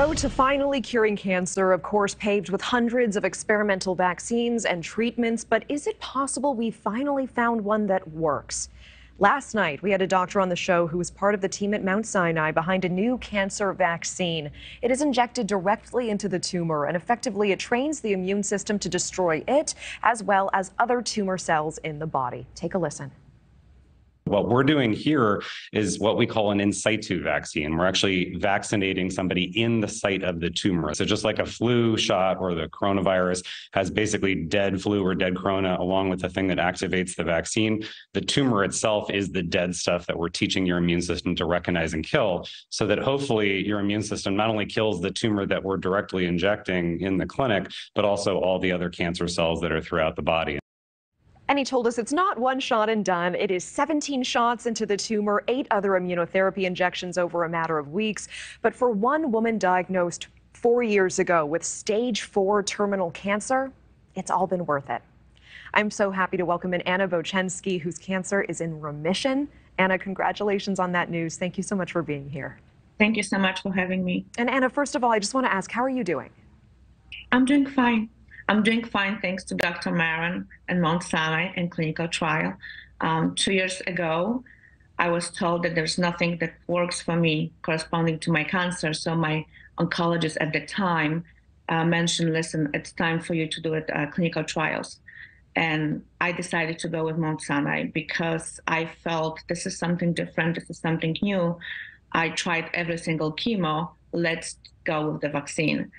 Road to finally curing cancer, of course, paved with hundreds of experimental vaccines and treatments. But is it possible we finally found one that works? Last night, we had a doctor on the show who was part of the team at Mount Sinai behind a new cancer vaccine. It is injected directly into the tumor, and effectively it trains the immune system to destroy it, as well as other tumor cells in the body. Take a listen. What we're doing here is what we call an in situ vaccine. We're actually vaccinating somebody in the site of the tumor. So just like a flu shot or the coronavirus has basically dead flu or dead corona along with the thing that activates the vaccine, the tumor itself is the dead stuff that we're teaching your immune system to recognize and kill, so that hopefully your immune system not only kills the tumor that we're directly injecting in the clinic, but also all the other cancer cells that are throughout the body. And he told us it's not one shot and done. It is 17 shots into the tumor, 8 other immunotherapy injections over a matter of weeks. But for one woman diagnosed 4 years ago with stage 4 terminal cancer, it's all been worth it. I'm so happy to welcome in Anna Bochenski, whose cancer is in remission. Anna, congratulations on that news. Thank you so much for being here. Thank you so much for having me. And Anna, first of all, I just want to ask, how are you doing? I'm doing fine. I'm doing fine thanks to Dr. Maron and Mount Sinai and clinical trial. 2 years ago, I was told that there's nothing that works for me corresponding to my cancer. So my oncologist at the time mentioned, listen, it's time for you to do it, clinical trials. And I decided to go with Mount Sinai because I felt this is something different, this is something new. I tried every single chemo, let's go with the vaccine.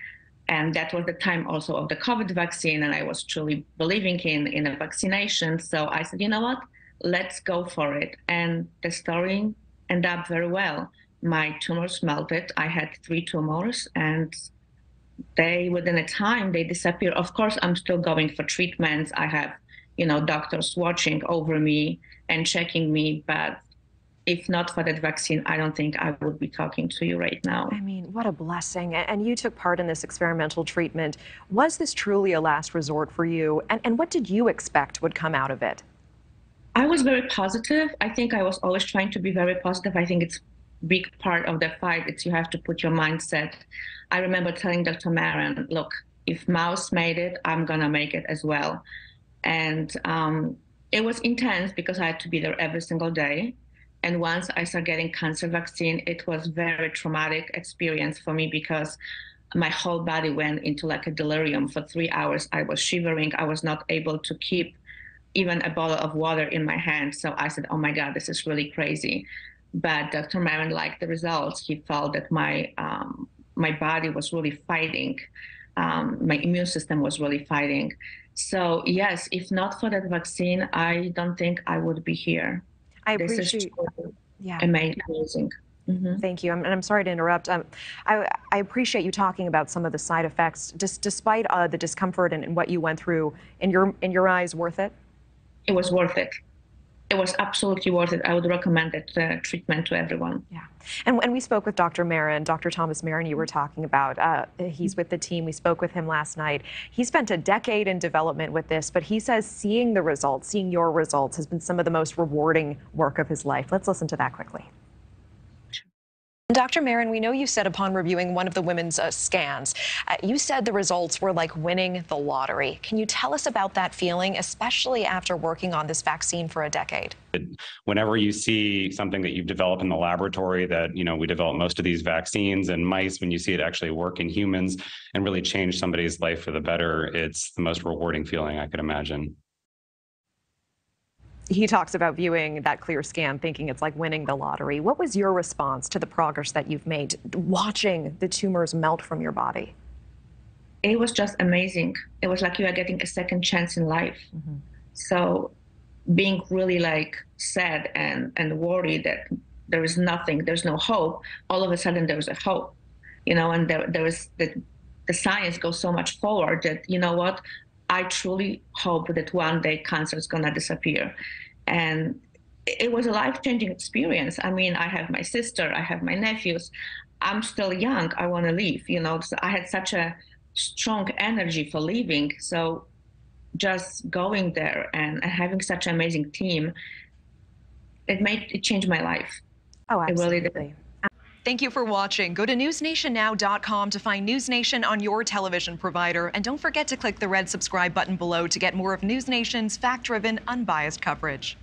And that was the time also of the COVID vaccine, and I was truly believing in a vaccination. So I said, you know what, let's go for it. And the story ended up very well. My tumors melted. I had 3 tumors, and within a time, they disappeared. Of course, I'm still going for treatments. I have, doctors watching over me and checking me, but if not for that vaccine, I don't think I would be talking to you right now. I mean, what a blessing. And you took part in this experimental treatment. Was this truly a last resort for you? And what did you expect would come out of it? I was very positive. I think I was always trying to be very positive. I think it's a big part of the fight. It's you have to put your mindset. I remember telling Dr. Maron, look, if mouse made it, I'm going to make it as well. And it was intense because I had to be there every single day. And once I started getting cancer vaccine, it was very traumatic experience for me because my whole body went into like a delirium. For 3 hours, I was shivering. I was not able to keep even a bottle of water in my hand. So I said, oh my God, this is really crazy. But Dr. Maron liked the results. He felt that my body was really fighting. My immune system was really fighting. So yes, if not for that vaccine, I don't think I would be here. I appreciate. This is amazing. Mm-hmm. Thank you. And I'm sorry to interrupt. I appreciate you talking about some of the side effects. Despite the discomfort and what you went through, in your eyes, worth it? It was worth it. It was absolutely worth it. I would recommend that treatment to everyone. Yeah. And we spoke with Dr. Maron, Dr. Thomas Maron, you were talking about. He's with the team. We spoke with him last night. He spent a decade in development with this, but he says seeing the results, seeing your results has been some of the most rewarding work of his life. Let's listen to that quickly. Dr. Maron, we know you said upon reviewing one of the women's scans, you said the results were like winning the lottery. Can you tell us about that feeling, especially after working on this vaccine for a decade? Whenever you see something that you've developed in the laboratory that, we develop most of these vaccines in mice, when you see it actually work in humans and really change somebody's life for the better, it's the most rewarding feeling I could imagine. He talks about viewing that clear scan, thinking it's like winning the lottery. What was your response to the progress that you've made, watching the tumors melt from your body? It was just amazing. It was like you are getting a second chance in life. Mm-hmm. So being really sad and worried that there is nothing, there's no hope, all of a sudden there was a hope, and there is the science goes so much forward that, you know what, I truly hope that one day cancer is going to disappear. And it was a life-changing experience. I mean, I have my sister, I have my nephews. I'm still young. I want to live, So I had such a strong energy for living. So just going there and having such an amazing team, it changed my life. Oh, absolutely. It really did. Thank you for watching. Go to newsnationnow.com to find News Nation on your television provider. And don't forget to click the red subscribe button below to get more of News Nation's fact-driven, unbiased coverage.